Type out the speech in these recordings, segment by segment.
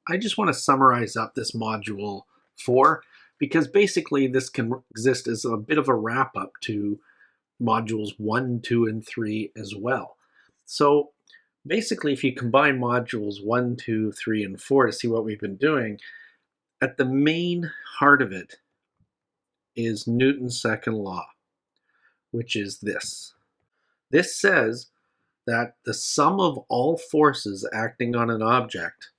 I just want to summarize up this module 4 because basically this can exist as a bit of a wrap up to modules 1, 2, and 3 as well. So basically, if you combine modules 1, 2, 3, and 4 to see what we've been doing, at the main heart of it is Newton's second law, which is this. This says that the sum of all forces acting on an object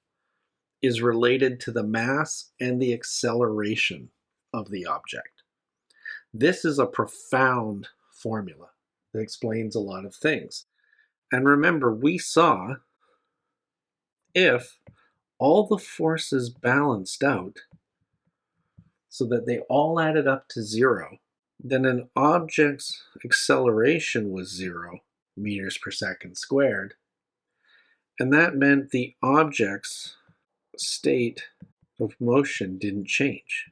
is related to the mass and the acceleration of the object. This is a profound formula that explains a lot of things. And remember, we saw if all the forces balanced out so that they all added up to 0, then an object's acceleration was 0 meters per second squared. And that meant the object's state of motion didn't change.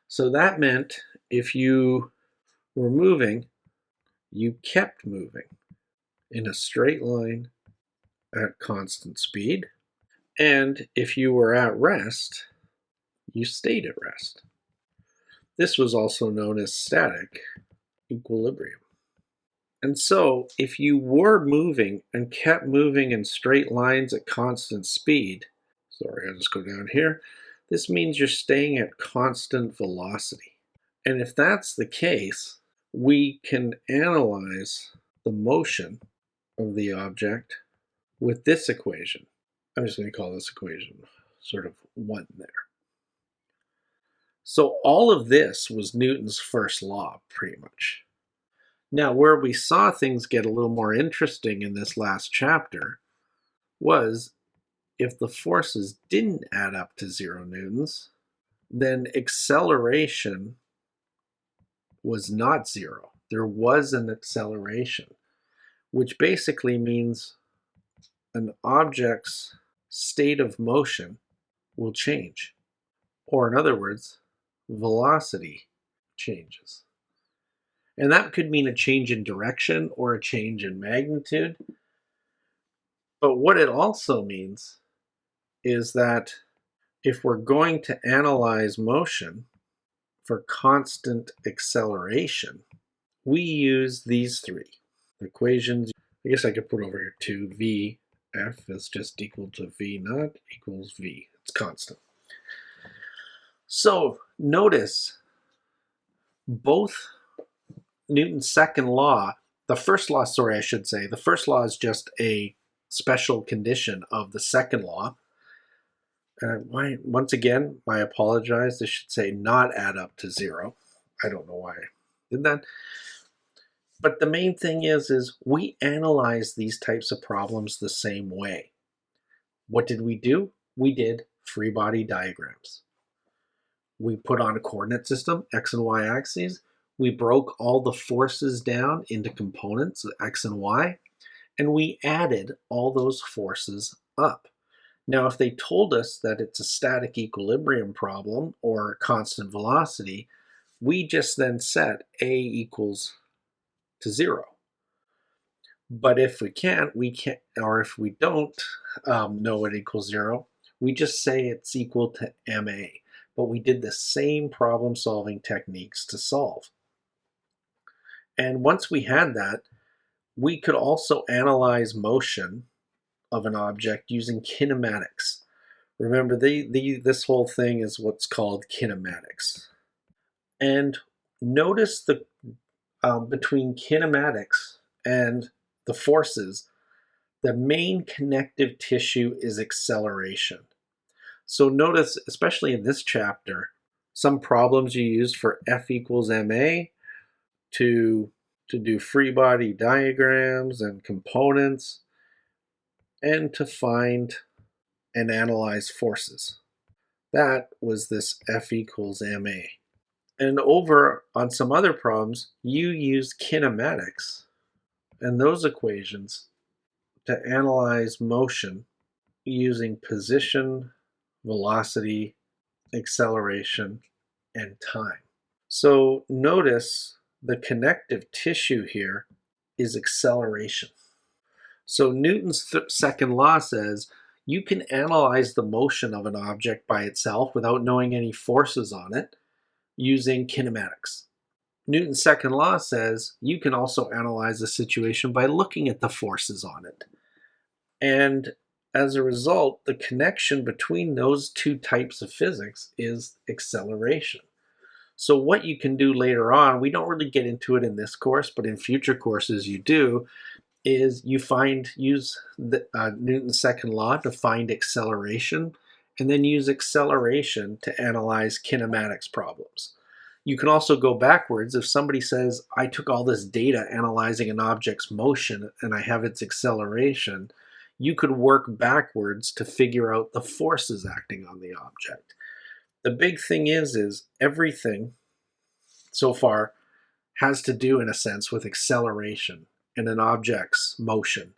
So that meant if you were moving, you kept moving in a straight line at constant speed. And if you were at rest, you stayed at rest. This was also known as static equilibrium. And so if you were moving and kept moving in straight lines at constant speed, sorry, I'll just go down here, this means you're staying at constant velocity. And if that's the case, we can analyze the motion of the object with this equation. I'm just going to call this equation sort of 1 there. So all of this was Newton's first law, pretty much. Now, where we saw things get a little more interesting in this last chapter was if the forces didn't add up to 0 newtons, then acceleration was not 0. There was an acceleration, which basically means an object's state of motion will change. Or in other words, velocity changes. And that could mean a change in direction or a change in magnitude. But what it also means is that if we're going to analyze motion for constant acceleration, we use these 3 equations. I guess I could put over here 2v f is just equal to v naught equals v. It's constant. So notice both Newton's second law, the first law, sorry, I should say, the first law is just a special condition of the second law. Once again, I apologize. This should say not add up to 0. I don't know why I did that. But the main thing is we analyze these types of problems the same way. What did we do? We did free body diagrams. We put on a coordinate system, x and y axes. We broke all the forces down into components, x and y, and we added all those forces up. Now, if they told us that it's a static equilibrium problem or constant velocity, we just then set a equals to 0. But if we can't, or if we don't know it equals 0, we just say it's equal to ma. But we did the same problem-solving techniques to solve. And once we had that, we could also analyze motion of an object using kinematics. Remember, this whole thing is what's called kinematics. And notice the between kinematics and the forces, the main connective tissue is acceleration. So notice, especially in this chapter, some problems you use for F equals ma to do free body diagrams and components and to find and analyze forces. That was this F equals ma. And over on some other problems, you use kinematics and those equations to analyze motion using position, velocity, acceleration, and time. So notice the connective tissue here is acceleration. So Newton's second law says You can analyze the motion of an object by itself without knowing any forces on it using kinematics. Newton's second law says you can also analyze a situation by looking at the forces on it. And as a result, the connection between those two types of physics is acceleration. So what you can do later on, we don't really get into it in this course, but in future courses you do, is you use Newton's second law to find acceleration, and then use acceleration to analyze kinematics problems. You can also go backwards. If somebody says, I took all this data analyzing an object's motion and I have its acceleration, you could work backwards to figure out the forces acting on the object. The big thing is everything so far has to do, in a sense, with acceleration in an object's motion,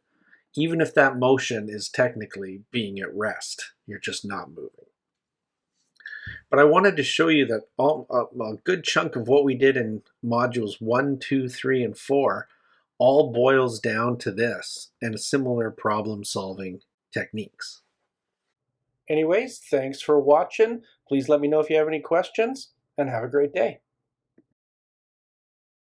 even if that motion is technically being at rest. You're just not moving. But I wanted to show you that a good chunk of what we did in modules 1, 2, 3, and 4 all boils down to this and similar problem-solving techniques. Anyways, thanks for watching. Please let me know if you have any questions, and have a great day.